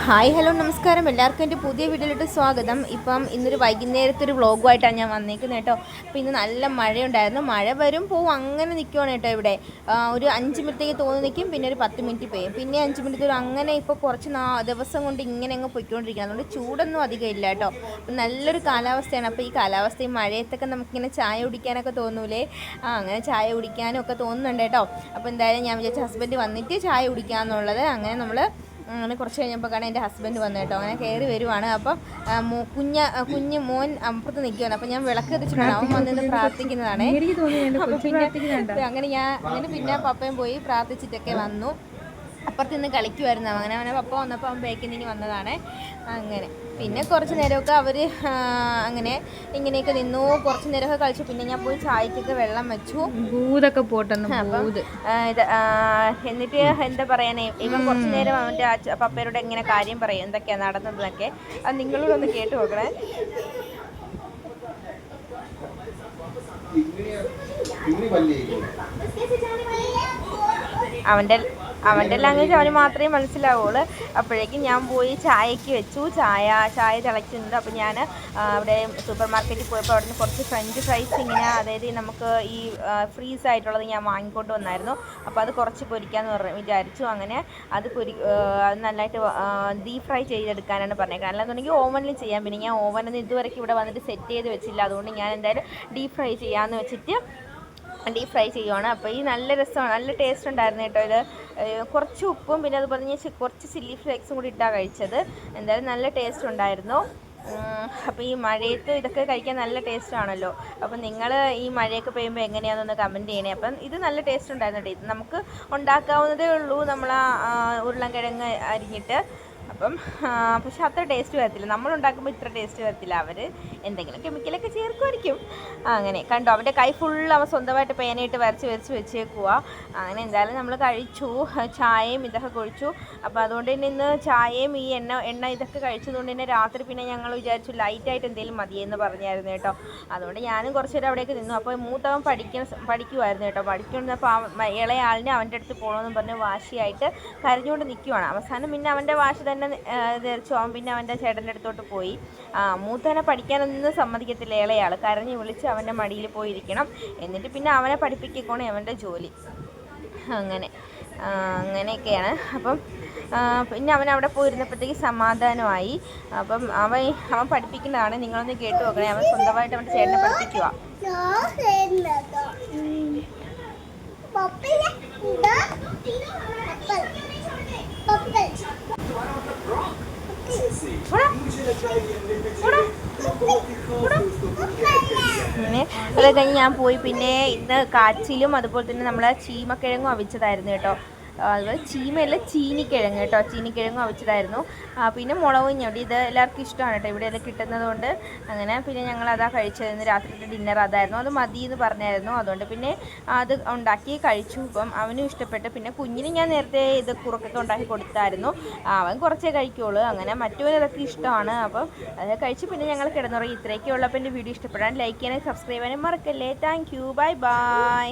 Hi hello നമസ്കാരം, എല്ലാവർക്കും എൻ്റെ പുതിയ വീഡിയോയിലോട്ട് സ്വാഗതം. ഇപ്പം ഇന്നൊരു വൈകുന്നേരത്തെ ഒരു വ്ളോഗുമായിട്ടാണ് ഞാൻ വന്നേക്കുന്നത് കേട്ടോ. അപ്പോൾ ഇന്ന് നല്ല മഴയുണ്ടായിരുന്നു. മഴ വരും പോവും അങ്ങനെ നിൽക്കുവാണ് കേട്ടോ. ഇവിടെ ഒരു 5 മിനിറ്റേക്ക് തോന്നി നിൽക്കും, പിന്നെ ഒരു 10 മിനിറ്റ് പെയ്യും, പിന്നെ 5 മിനിറ്റ് അങ്ങനെ. ഇപ്പോൾ കുറച്ച് ദിവസം കൊണ്ട് ഇങ്ങനെ അങ്ങ് പൊയ്ക്കൊണ്ടിരിക്കുകയാണ്. അതുകൊണ്ട് ചൂടൊന്നും അധികം ഇല്ല കേട്ടോ. നല്ലൊരു കാലാവസ്ഥയാണ്. അപ്പോൾ ഈ കാലാവസ്ഥയും മഴയത്തൊക്കെ നമുക്കിങ്ങനെ ചായ കുടിക്കാനൊക്കെ തോന്നൂലേ? അങ്ങനെ ചായ കുടിക്കാനും ഒക്കെ തോന്നുന്നുണ്ട് കേട്ടോ. അപ്പോൾ എന്തായാലും ഞാൻ വിചാരിച്ച ഹസ്ബൻഡ് വന്നിട്ട് ചായ കുടിക്കാമെന്നുള്ളത്. അങ്ങനെ കുറച്ച് കഴിഞ്ഞപ്പോൾ കാണാൻ എൻ്റെ ഹസ്ബൻഡ് വന്നു കേട്ടോ. അങ്ങനെ കയറി വരുവാണ്. അപ്പം കുഞ്ഞ് മോൻ അപ്പുറത്ത് നിൽക്കുകയാണ്. അപ്പം ഞാൻ വിളക്ക് കത്തിച്ചിട്ടാണ് അവൻ വന്നിട്ട് പ്രാർത്ഥിക്കുന്നതാണ്. അങ്ങനെ പിന്നെ പപ്പയും പോയി പ്രാർത്ഥിച്ചിട്ടൊക്കെ വന്നു. അപ്പുറത്ത് നിന്ന് കളിക്കുമായിരുന്നു. അങ്ങനെ പപ്പ വന്നപ്പോൾ അവൻ ബേക്കിൽ വന്നതാണ്. അങ്ങനെ പിന്നെ കുറച്ച് നേരമൊക്കെ അവർ ഇങ്ങനെയൊക്കെ നിന്നു. കുറച്ച് നേരമൊക്കെ കളിച്ചു. പിന്നെ ഞാൻ പോയി ചായക്കൊക്കെ വെള്ളം വെച്ചു. ഭൂതൊക്കെ പോട്ടെന്ന്. എന്നിട്ട് എന്താ പറയാനേ, ഇവൻ കുറച്ച് നേരം അവൻ്റെ പപ്പയോട് എങ്ങനെ കാര്യം പറയും, എന്തൊക്കെയാണ് നടന്നതെന്നൊക്കെ. അത് നിങ്ങളോടൊന്ന് കേട്ട് നോക്കണേ. അവൻ്റെ ലാംഗ്വേജ് അവന് മാത്രമേ മനസ്സിലാവുള്ളൂ. അപ്പോഴേക്കും ഞാൻ പോയി ചായക്ക് വെച്ചു. ചായ തിളയ്ക്കുന്നുണ്ട്. അപ്പോൾ ഞാൻ അവിടെ സൂപ്പർ മാർക്കറ്റിൽ പോയപ്പോൾ അവിടെ നിന്ന് കുറച്ച് ഫ്രഞ്ച് ഫ്രൈസ് അതായത് നമുക്ക് ഈ ഫ്രീസ് ആയിട്ടുള്ളത് ഞാൻ വാങ്ങിക്കൊണ്ട് വന്നായിരുന്നു. അപ്പോൾ അത് കുറച്ച് പൊരിക്കാമെന്ന് വിചാരിച്ചു. അങ്ങനെ അത് നല്ലതായിട്ട് ഡീപ് ഫ്രൈ ചെയ്തെടുക്കാനാണ് പറഞ്ഞേക്കുന്നത്. അല്ലാന്നുണ്ടെങ്കിൽ ഓവനിൽ ചെയ്യാം. പിന്നെ ഞാൻ ഓവനൊന്നും ഇതുവരെയ്ക്ക് ഇവിടെ വന്നിട്ട് സെറ്റ് ചെയ്ത് വെച്ചില്ല. അതുകൊണ്ട് ഞാൻ എന്തായാലും ഡീപ് ഫ്രൈ ചെയ്യാമെന്ന് വെച്ചിട്ട് ഡീപ് ഫ്രൈ ചെയ്യുവാണ്. അപ്പോൾ ഈ നല്ല രസമാണ്, നല്ല ടേസ്റ്റ് ഉണ്ടായിരുന്നു കേട്ടോ. ഇത് കുറച്ച് ഉപ്പും പിന്നെ അതുപോലെ ഞാൻ കുറച്ച് ചില്ലി ഫ്ലേക്സും കൂടി ഇട്ടാണ് കഴിച്ചത്. എന്തായാലും നല്ല ടേസ്റ്റ് ഉണ്ടായിരുന്നു. അപ്പോൾ ഈ മഴയത്ത് ഇതൊക്കെ കഴിക്കാൻ നല്ല ടേസ്റ്റ് ആണല്ലോ. അപ്പം നിങ്ങൾ ഈ മഴയൊക്കെ പെയ്യുമ്പോൾ എങ്ങനെയാണെന്നൊന്ന് കമൻറ്റ് ചെയ്യണേ. അപ്പം ഇത് നല്ല ടേസ്റ്റ് ഉണ്ടായിരുന്നു കേട്ടോ. ഇത് നമുക്ക് ഉണ്ടാക്കാവുന്നതേ ഉള്ളൂ, നമ്മൾ ഉരുളൻകിഴങ്ങ് അരിഞ്ഞിട്ട്. അപ്പം പക്ഷെ അത്ര ടേസ്റ്റ് വരത്തില്ല. നമ്മളുണ്ടാക്കുമ്പോൾ ഇത്ര ടേസ്റ്റ് വരത്തില്ല. അവർ എന്തെങ്കിലും കെമിക്കലൊക്കെ ചേർക്കുമായിരിക്കും. അങ്ങനെ കണ്ടോ, അവൻ്റെ കൈ ഫുള്ള് അവൻ സ്വന്തമായിട്ട് പേനയിട്ട് വരച്ച് വെച്ചേക്കുക. അങ്ങനെ എന്തായാലും നമ്മൾ കഴിച്ചു. ചായയും ഇതൊക്കെ കുഴിച്ചു. അപ്പോൾ അതുകൊണ്ട് തന്നെ ഇന്ന് ചായയും ഈ എണ്ണ ഇതൊക്കെ കഴിച്ചതുകൊണ്ട് തന്നെ രാത്രി പിന്നെ ഞങ്ങൾ വിചാരിച്ചു ലൈറ്റായിട്ട് എന്തെങ്കിലും മതിയെന്ന് പറഞ്ഞായിരുന്നു കേട്ടോ. അതുകൊണ്ട് ഞാനും കുറച്ച് നേരം അവിടേക്ക് നിന്നു. അപ്പോൾ മൂത്തവൻ പഠിക്കുമായിരുന്നു കേട്ടോ. പഠിക്കുന്നപ്പോൾ ഇളയ ആളിനെ അവൻ്റെ അടുത്ത് പോകണമെന്ന് പറഞ്ഞ് വാശിയായിട്ട് കരഞ്ഞുകൊണ്ട് നിൽക്കുവാണ്. അവസാനം പിന്നെ അവൻ്റെ വാശി തന്നെ ധരിച്ചു. അവൻ പിന്നെ അവൻ്റെ ചേട്ടൻ്റെ അടുത്തോട്ട് പോയി. മൂത്തവനെ പഠിക്കാനൊന്നും സമ്മതിക്കത്തില്ല. ഇളയാൾ കരഞ്ഞ് വിളിച്ച് അവൻ്റെ മടിയിൽ പോയിരിക്കണം. എന്നിട്ട് പിന്നെ അവനെ പഠിപ്പിക്കണേ അവൻ്റെ ജോലി. അങ്ങനെയൊക്കെയാണ്. അപ്പം പിന്നെ അവൻ അവിടെ പോയിരുന്നപ്പോഴത്തേക്ക് സമാധാനമായി. അപ്പം അവൻ പഠിപ്പിക്കുന്നതാണ്. നിങ്ങളൊന്ന് കേട്ട് നോക്കണേ. അവൻ സ്വന്തമായിട്ട് അവൻ്റെ ചേട്ടനെ പഠിപ്പിക്കുക. അങ്ങനെ അത് കഴിഞ്ഞ് ഞാൻ പോയി. പിന്നെ ഇന്ന് കാച്ചിലും അതുപോലെ തന്നെ നമ്മളെ ചീമക്കിഴങ്ങും അവിച്ചതായിരുന്നു കേട്ടോ. അതുപോലെ ചീമയല്ല, ചീനിക്കിഴങ്ങ് കേട്ടോ. ചീനിക്കിഴങ്ങും അവിച്ചതായിരുന്നു. പിന്നെ മുളകും ഞൊടി. ഇത് എല്ലാവർക്കും ഇഷ്ടമാണ് കേട്ടോ. ഇവിടെ അത് കിട്ടുന്നത് കൊണ്ട് അങ്ങനെ പിന്നെ ഞങ്ങൾ അതാ കഴിച്ചത്. ഇന്ന് രാത്രിയുടെ ഡിന്നർ അതായിരുന്നു. അത് മതി എന്ന് പറഞ്ഞായിരുന്നു. അതുകൊണ്ട് പിന്നെ അത് ഉണ്ടാക്കി കഴിച്ചു. ഇപ്പം അവനും ഇഷ്ടപ്പെട്ടു. പിന്നെ കുഞ്ഞിന് ഞാൻ നേരത്തെ ഇത് കുറുക്കൊക്കെ ഉണ്ടാക്കി കൊടുത്തായിരുന്നു. അവൻ കുറച്ചേ കഴിക്കുള്ളൂ. അങ്ങനെ മറ്റവനും അതൊക്കെ ഇഷ്ടമാണ്. അപ്പം അത് കഴിച്ച് പിന്നെ ഞങ്ങൾ കിടന്നുറങ്ങി. ഇത്രയൊക്കെ ഉള്ളപ്പോൾ എൻ്റെ വീഡിയോ ഇഷ്ടപ്പെടാൻ ലൈക്ക് ചെയ്യാനും സബ്സ്ക്രൈബ് ചെയ്യാനും മറക്കല്ലേ. Thank you. Bye bye.